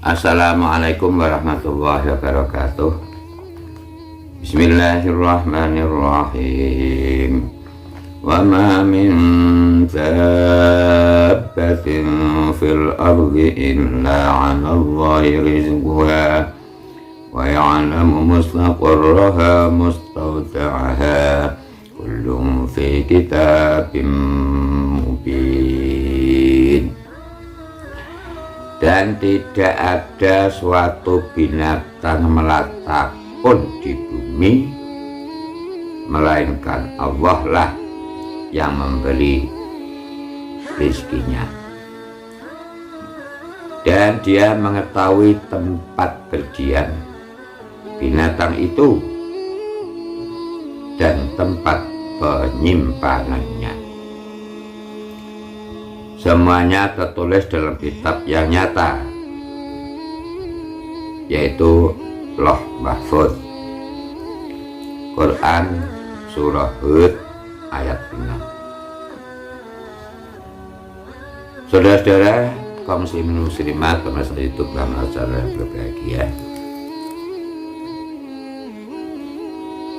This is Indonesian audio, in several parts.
Assalamualaikum warahmatullahi wabarakatuh. Bismillahirrahmanirrahim. Wa ma min dabbatin fil ardi illa 'alallahi rizquha wa ya'lamu mustaqarraha mustawda'aha kullun fi kitabim mubin. Dan tidak ada suatu binatang melata pun di bumi melainkan Allah lah yang memberi rezekinya, dan Dia mengetahui tempat berdiam binatang itu dan tempat penyimpanannya. Semuanya tertulis dalam kitab yang nyata, yaitu Lauh Mahfuz. Quran Surah Hud ayat 6. Saudara-saudara kaum muslimin muslimat pemirsa YouTube dan acara yang berbahagia,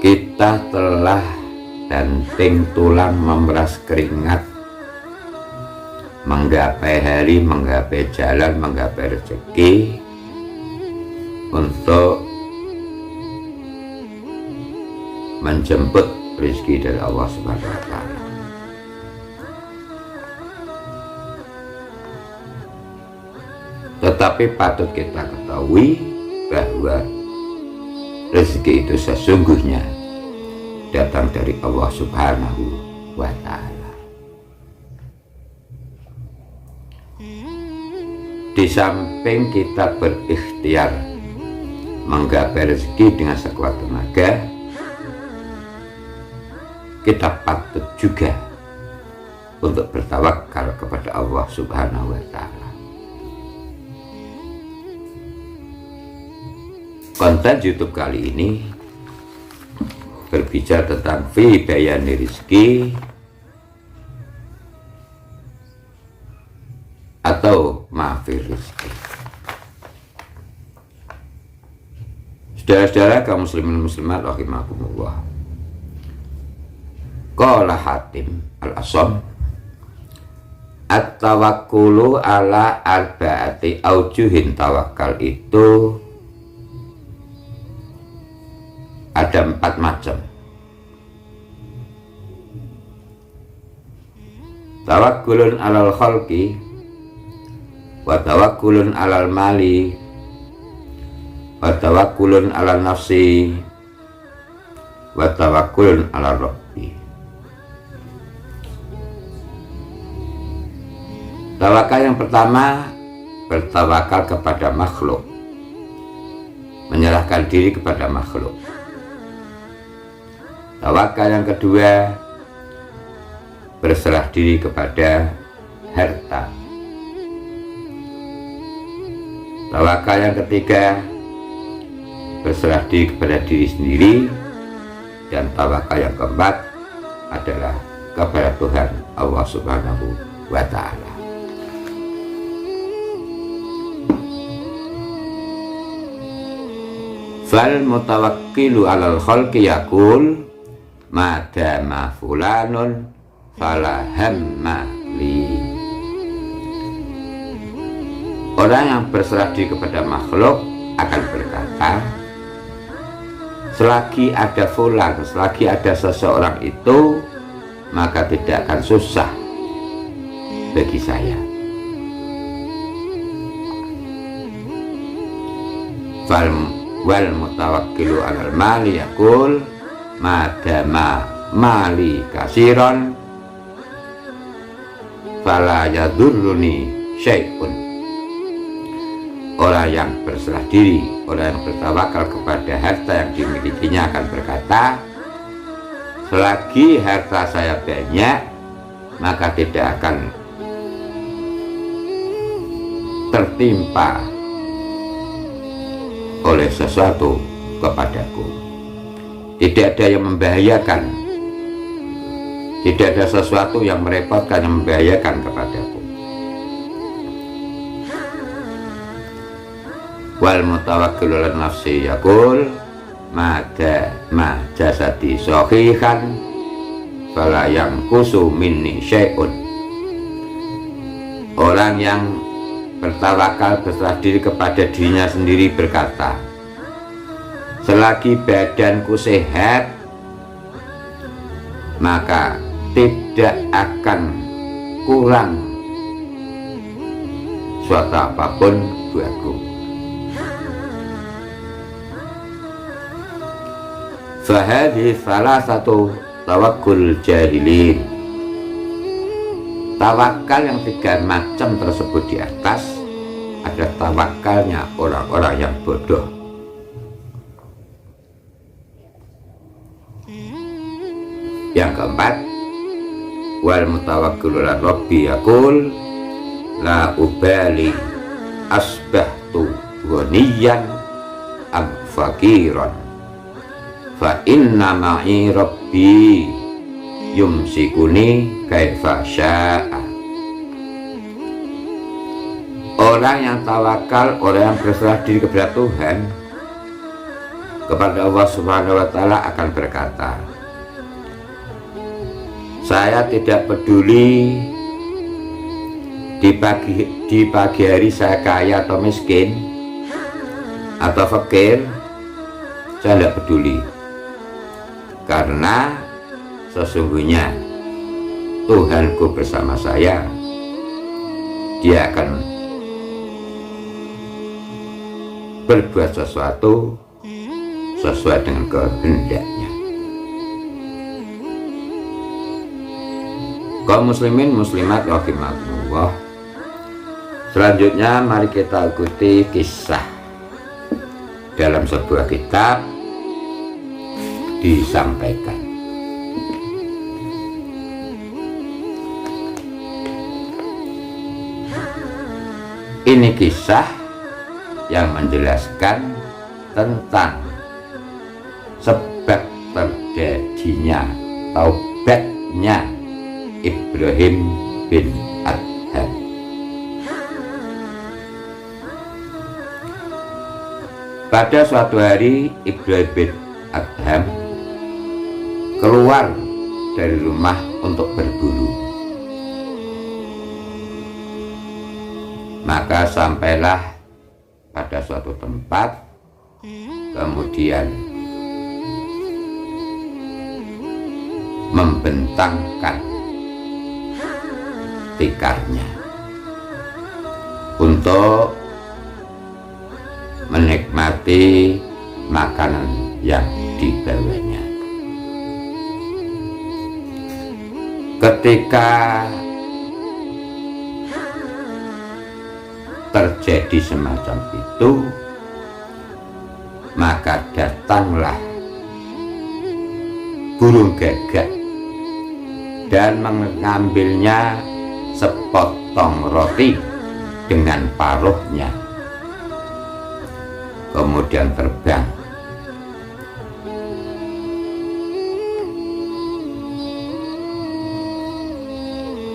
kita telah banting tulang memeras keringat menggapai hari, menggapai jalan, menggapai rezeki untuk menjemput rezeki dari Allah Subhanahu wa Ta'ala. Tetapi patut kita ketahui bahwa rezeki itu sesungguhnya datang dari Allah Subhanahu wa Ta'ala. Di samping kita berikhtiar menggapai rezeki dengan sekuat tenaga, kita patut juga untuk bertawakal kepada Allah Subhanahu wa Ta'ala. Konten YouTube kali ini berbicara tentang fi bayani rezeki atau mafir rezeki. Saudara-saudara kaum muslimin muslimat rahimakumullah, qala Hatim al-Asam, at-tawakkulu ala arba'ati aujuhin. Tawakal itu ada 4 macam. Tawakkulun alal khalqi, wa tawakkulun alal mali, wa tawakkulun alal nafsi, wa tawakkulun alal rabbi. Tawakal yang pertama, bertawakal kepada makhluk, menyerahkan diri kepada makhluk. Tawakal yang kedua, berserah diri kepada harta. Tawakal yang ketiga, berserah diri kepada diri sendiri. Dan tawakal yang keempat adalah kepada Tuhan Allah Subhanahu wa Ta'ala. Fal mutawakkilu alal khalqi yaqul madama fulanun fala hamma li. Orang yang berserah diri kepada makhluk akan berkata, selagi ada fulan, selagi ada seseorang itu, maka tidak akan susah bagi saya. Wal mutawakkilu alal mali yaqul madama mali kasiron fala yadurruni syai'un. Orang yang berserah diri, orang yang bertawakal kepada harta yang dimilikinya akan berkata, selagi harta saya banyak, maka tidak akan tertimpa oleh sesuatu kepadaku. Tidak ada yang membahayakan, tidak ada sesuatu yang merepotkan, yang membahayakan kepadaku. Wal mutawakkil ala nafsi yaqul ma jasadi sahihan fala yanqusu minni syai'un. Orang yang bertawakal berserah diri kepada dirinya sendiri berkata, selagi badanku sehat maka tidak akan kurang suatu apapun buatku. Fahadhi salah satu tawakkul jahilin. Tawakal yang 3 macam tersebut di atas adalah tawakalnya orang-orang yang bodoh. Yang keempat, wal mutawakkil ala rabbi yaqul la ubali asbahtu ghaniyan am faqiran fa inna ma'i rabbi yumsikuni kaifa sya'a. Orang yang tawakal, orang yang berserah diri kepada Tuhan, kepada Allah Subhanahu wa Ta'ala akan berkata, saya tidak peduli di pagi hari saya kaya atau miskin atau fakir, saya tidak peduli, karena sesungguhnya Tuhanku bersama saya. Dia akan berbuat sesuatu sesuai dengan kehendaknya. Kaum muslimin muslimat rahimakumullah, selanjutnya mari kita ikuti kisah dalam sebuah kitab disampaikan. Ini kisah yang menjelaskan tentang sebab terjadinya taubatnya Ibrahim bin Adham. Pada suatu hari Ibrahim bin Adham keluar dari rumah untuk berburu. Maka sampailah pada suatu tempat, kemudian membentangkan tikarnya untuk menikmati makanan yang dibawanya. Ketika terjadi semacam itu, maka datanglah burung gagak dan mengambilnya sepotong roti dengan paruhnya, kemudian terbang.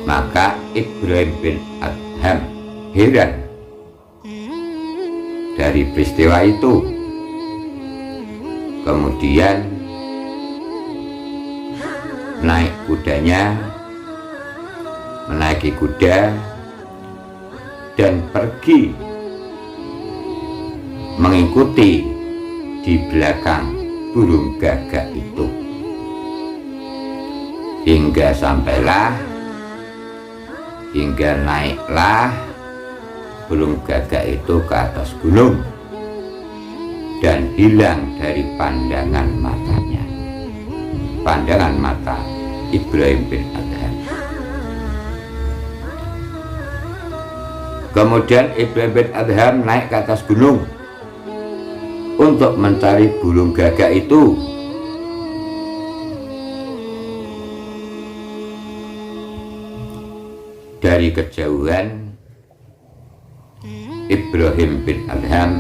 Maka Ibrahim bin Adham heran dari peristiwa itu. Kemudian naik kudanya, menaiki kuda dan pergi mengikuti di belakang burung gagak itu, hingga naiklah burung gagak itu ke atas gunung dan hilang dari pandangan mata Ibrahim bin Adham. Kemudian Ibrahim bin Adham naik ke atas gunung untuk mencari burung gagak itu. Dari kejauhan Ibrahim bin Adham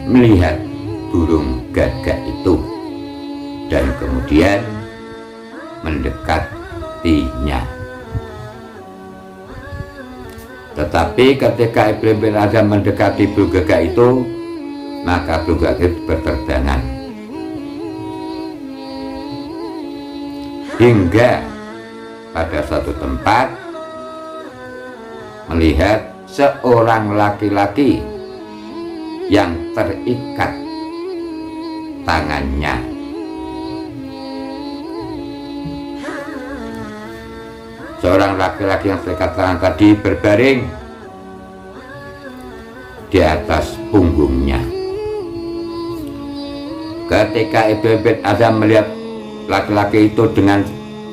melihat burung gagak itu dan kemudian mendekatinya. Tetapi ketika Ibrahim bin Adham mendekati Brugagah itu, maka Brugagah itu berterbangan hingga pada suatu tempat melihat seorang laki-laki yang terikat tangannya. Seorang laki-laki yang terikat tangan tadi berbaring di atas punggungnya. Ketika Ibrahim bin Adham melihat laki-laki itu dengan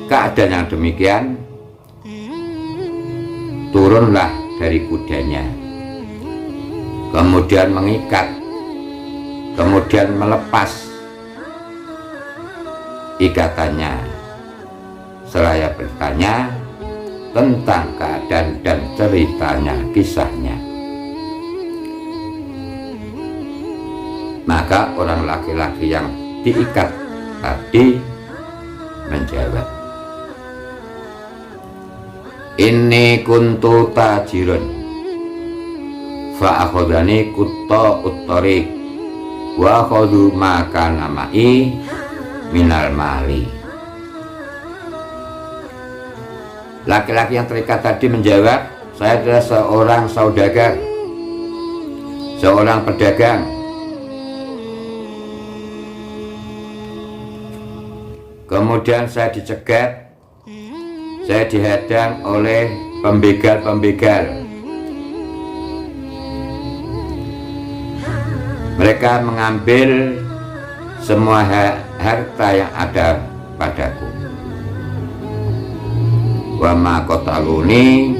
keadaan yang demikian, turunlah dari kudanya, kemudian mengikat, kemudian melepas ikatannya, seraya bertanya tentang keadaan dan ceritanya, kisahnya. Maka orang laki-laki yang diikat tadi menjawab, "Inni kuntu tajirun fa akhadhani kutta uttariq wa akhadhu ma kana ma'i minal mali." Laki-laki yang terikat tadi menjawab, "Saya adalah seorang saudagar, seorang pedagang. Kemudian saya dicegat, saya dihadang oleh pembegal-pembegal. Mereka mengambil semua harta yang ada padaku. Wa ma qataluni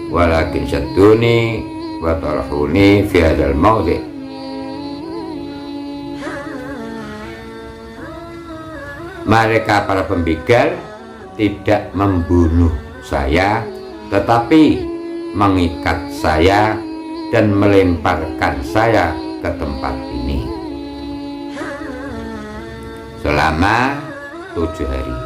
walakin syadduni wa tarhuni fi hadzal mawdi'." Mereka para pembegal tidak membunuh saya, tetapi mengikat saya dan melemparkan saya ke tempat ini selama 7 hari.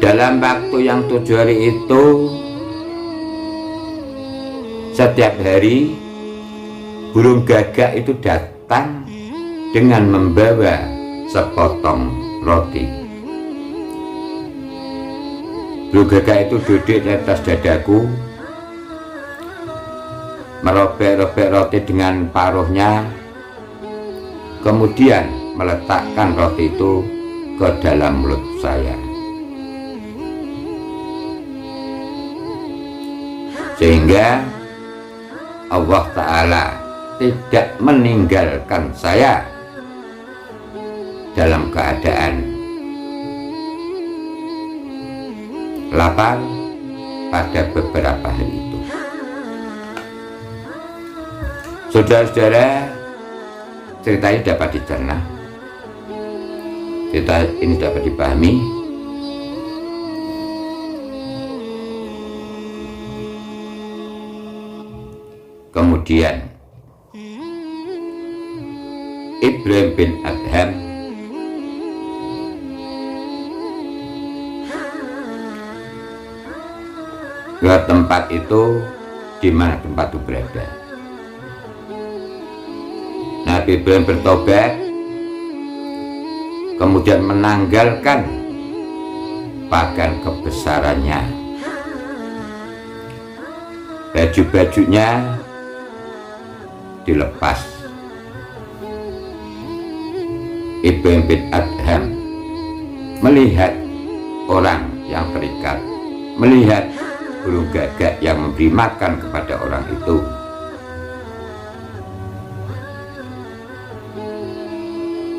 Dalam waktu yang 7 hari itu, setiap hari burung gagak itu datang dengan membawa sepotong roti. Burung gagak itu duduk di atas dadaku, merobek-robek roti dengan paruhnya, kemudian meletakkan roti itu ke dalam mulut saya, sehingga Allah Ta'ala tidak meninggalkan saya dalam keadaan lapar pada beberapa hari itu. Saudara-saudara, cerita ini dapat dicerna, cerita ini dapat dipahami. Kemudian Ibrahim bin Adham ke tempat itu, di mana tempat itu berada. Nabi Ibrahim bertobat, kemudian menanggalkan pakaian kebesarannya, baju-bajunya dilepas. Ibrahim bin Adham melihat orang yang terikat, melihat burung gagak yang memberi makan kepada orang itu.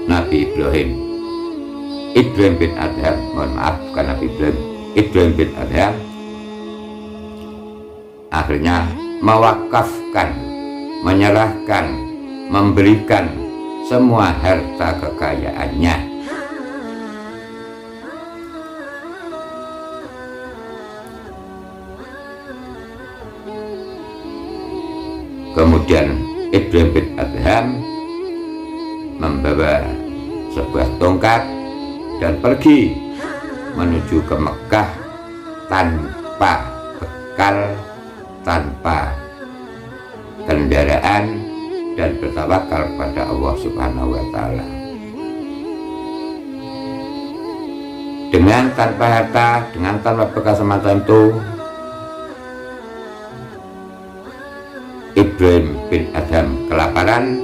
Nabi Ibrahim bin Adham, mohon maaf, bukan Nabi Ibrahim bin Adham akhirnya mewakafkan, menyerahkan, memberikan semua harta kekayaannya kemudian Ibrahim bin Adham membawa sebuah tongkat dan pergi menuju ke Mekah tanpa bekal, tanpa kendaraan, dan bertawakal pada Allah Subhanahu wa Ta'ala. Dengan tanpa harta, dengan tanpa bekal semacam itu, Ibrahim bin Adham kelaparan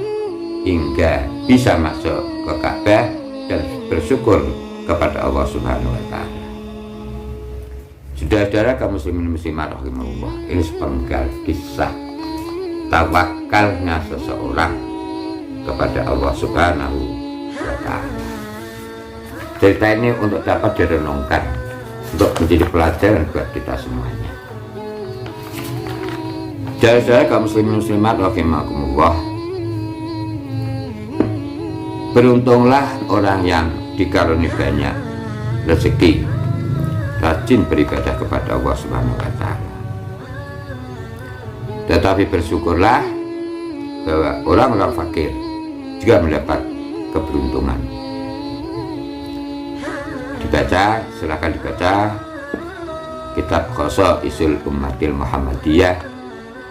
hingga bisa masuk ke Ka'bah dan bersyukur kepada Allah Subhanahu wa Ta'ala. Saudara-saudara kaum muslimin muslimat rahimahullah, ini sepenggal kisah tawakalnya seseorang kepada Allah Subhanahu wa Ta'ala. Cerita ini untuk dapat direnungkan, untuk menjadi pelajaran buat kita semuanya. Saudara-saudara kaum muslimin muslimat rahimakumullah, beruntunglah orang yang dikaruniai banyak rezeki, rajin beribadah kepada Allah Subhanahu wa Ta'ala. Tetapi bersyukurlah bahwa orang-orang fakir juga mendapat keberuntungan. Dibaca, silakan dibaca kitab Khosaisul Ummatil Muhammadiyah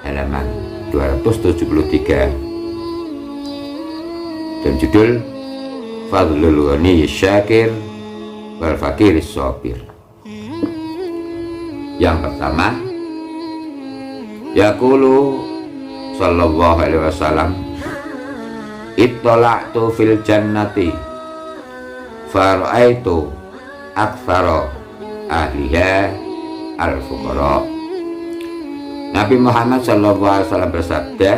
halaman 273 dan judul Fadlul Ghani Syakir wal Fakir Shabir. Yang pertama, yaqulu sallallahu alaihi wasallam, ittala'tu fil jannati fara'aitu aktsara ahliha al-fuqara. Nabi Muhammad sallallahu alaihi wasallam bersabda,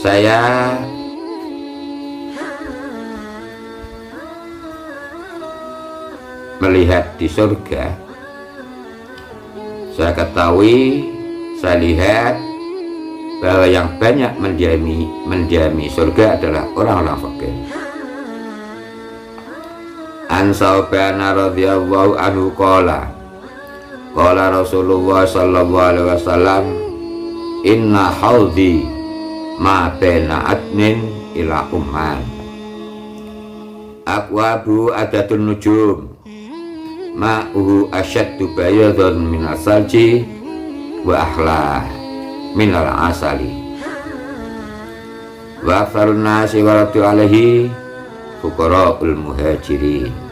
saya melihat di surga, saya ketahui, saya lihat bahwa yang banyak mendiami surga adalah orang-orang fakir. An Saubana radhiyallahu anhu qala Rasulullah sallallahu alaihi wasallam, inna haudhi ma baina adnin ila umman aqwabu adatun nujum ma'uhu asyaddu bayadun minal salji wa ahlah minal asali wa aktharun nasi waratu alaihi fuqara'ul muhajirin.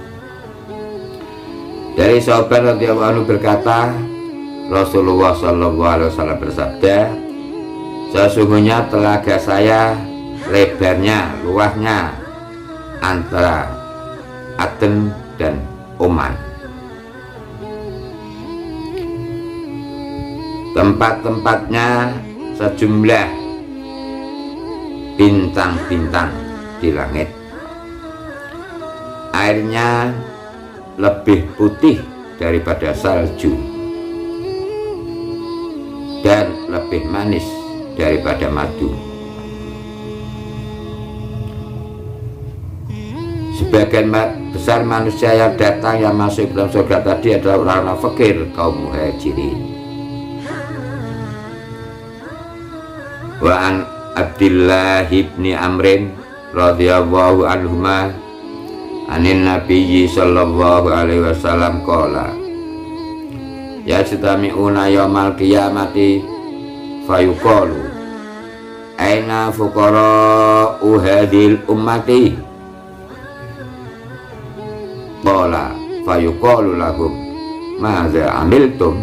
Dari sahabat radhiyallahu anhu berkata, Rasulullah sallallahu alaihi wasallam bersabda, sesungguhnya telaga saya lebarnya, luasnya antara Aden dan Oman. Tempat-tempatnya sejumlah bintang-bintang di langit. Airnya lebih putih daripada salju dan lebih manis daripada madu. Sebagian besar manusia yang datang, yang masuk dalam surga tadi adalah orang-orang fakir, kaum muhajirin. Wa an Abdillah ibni Amrin radhiyallahu anhuma anin nabiyyi sallallahu alaihi wasallam qala yajtami'una yaumal qiyamati fayuqalu aina fuqara'u hadhil ummati qala fayuqalu lahum madza amiltum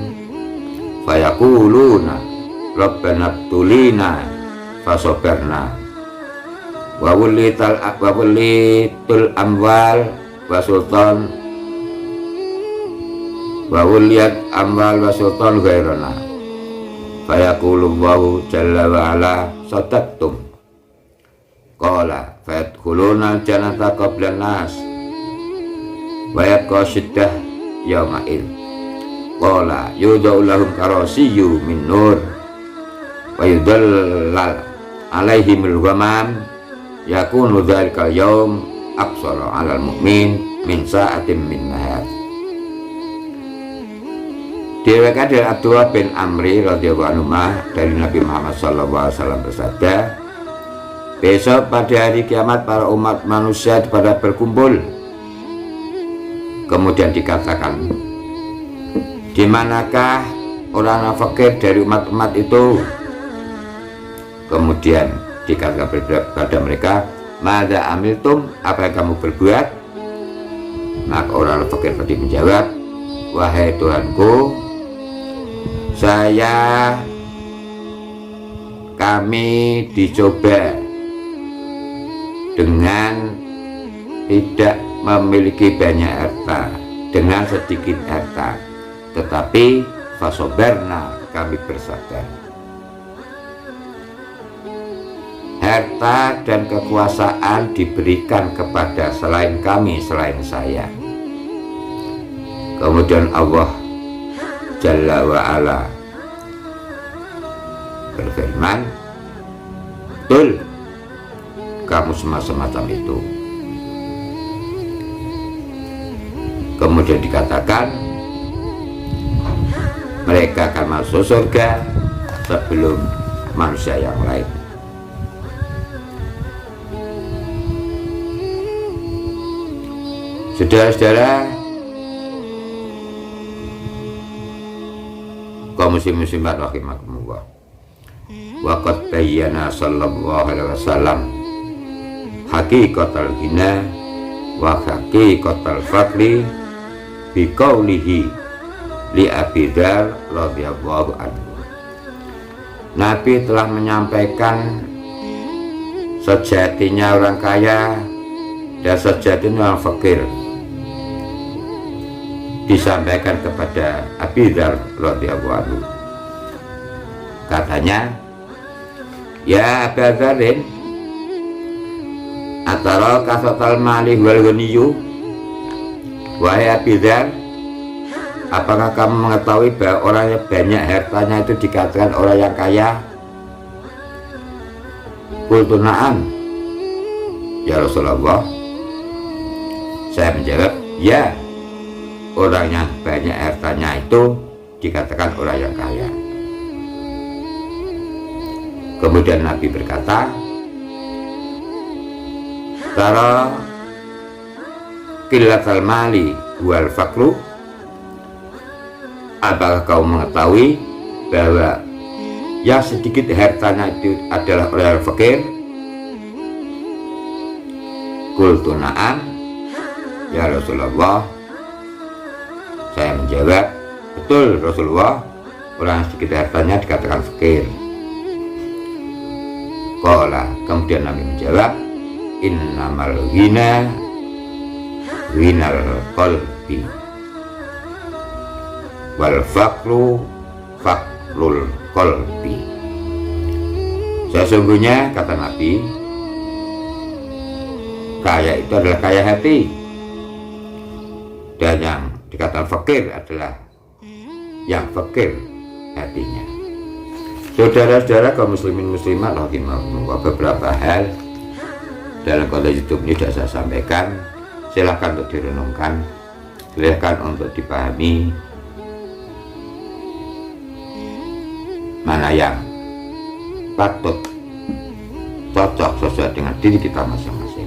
fayaquluna rabbana tulina fasoberna wa wulitul amwal wa sultan wa wuliyat amwal wa sultan ghairana fayaqulu Allahu jalla wa ala sadaqtum qala fayadkhuluna jannata qabla nas wa yabqa syiddah yauma'id qala yudau lahum karasiyyu min nur wa yudallal alaihimul ghamam yakunu dhalikal yaum aqsara alal mu'min min sa'atin min nahar. Diriwayatkan dari Abdullah bin Amri radhiyallahu anhu dari Nabi Muhammad sallallahu alaihi wasallam bersabda, besok pada hari kiamat para umat manusia pada berkumpul, kemudian dikatakan Di manakah orang fakir dari umat-umat itu? Kemudian dikatakan kepada mereka, madza amiltum, apa yang kamu berbuat? Maka orang fakir tadi menjawab, wahai Tuhanku, kami dicoba dengan tidak memiliki banyak harta, dengan sedikit harta, tetapi fasoberna, kami bersabar. Harta dan kekuasaan diberikan kepada selain kami, selain saya. Kemudian Allah Jalla wa'ala berfirman, betul, kamu semacam itu. Kemudian dikatakan mereka akan masuk surga sebelum manusia yang lain. Saudara-saudara, kaum muslim-muslimat rahimakumullah, waqad bayyana sallallahu alaihi wasallam haqiqatal ghina wa haqiqatal faqri bi qaulihi li Abi Dzar radhiyallahu anhu. Nabi telah menyampaikan sejatinya orang kaya dan sejatinya orang fakir, disampaikan kepada Abi Dzar radhiyallahu anhu. Katanya, ya Abu Dzarin, atara kasatal mali wal ghaniyu, wahai Abi Dzar, apakah kamu mengetahui bahwa orang yang banyak hartanya itu dikatakan orang yang kaya? Qultu na'am, ya Rasulullah. Saya menjawab, ya, orang yang banyak hartanya itu dikatakan orang yang kaya. Kemudian Nabi berkata, tara qillatal mali wal faqru, apakah kau mengetahui bahwa yang sedikit hartanya itu adalah orang yang fakir? Qultu na'am, ya Rasulullah. Saya menjawab, betul Rasulullah, orang yang sedikit hartanya dikatakan fakir. Qala, kemudian Nabi menjawab, innamal ghina ghinal qalbi wal faqru faqrul qalbi. Sesungguhnya, kata Nabi, kaya itu adalah kaya hati, dan yang dikatakan fakir adalah yang fakir hatinya. Saudara-saudara kaum muslimin muslimat rahimahumullah, beberapa hal dalam konten YouTube ini sudah saya sampaikan. Silahkan untuk direnungkan, silahkan untuk dipahami mana yang patut cocok sesuai dengan diri kita masing-masing.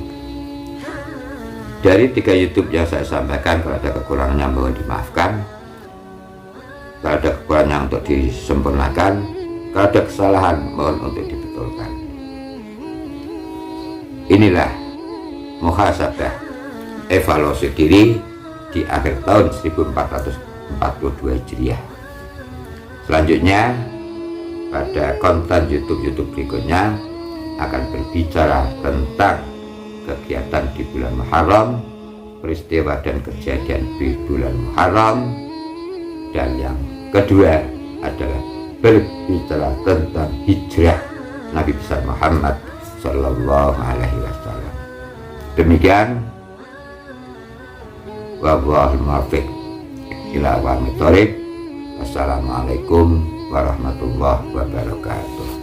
Dari 3 YouTube yang saya sampaikan, kalau ada kekurangannya mohon dimaafkan, kalau ada kekurangan untuk disempurnakan, kalau ada kesalahan mohon untuk dibetulkan. Inilah muhasabah, evaluasi diri di akhir tahun 1442 Hijriah. Selanjutnya pada konten YouTube berikutnya akan berbicara tentang kegiatan di bulan Muharram, peristiwa dan kejadian di bulan Muharram, dan yang kedua adalah berbicara tentang hijrah Nabi besar Muhammad Sallallahu Alaihi Wasallam. Demikian, wallahul muwaffiq ila aqwamit thoriq. Wassalamualaikum warahmatullahi wabarakatuh.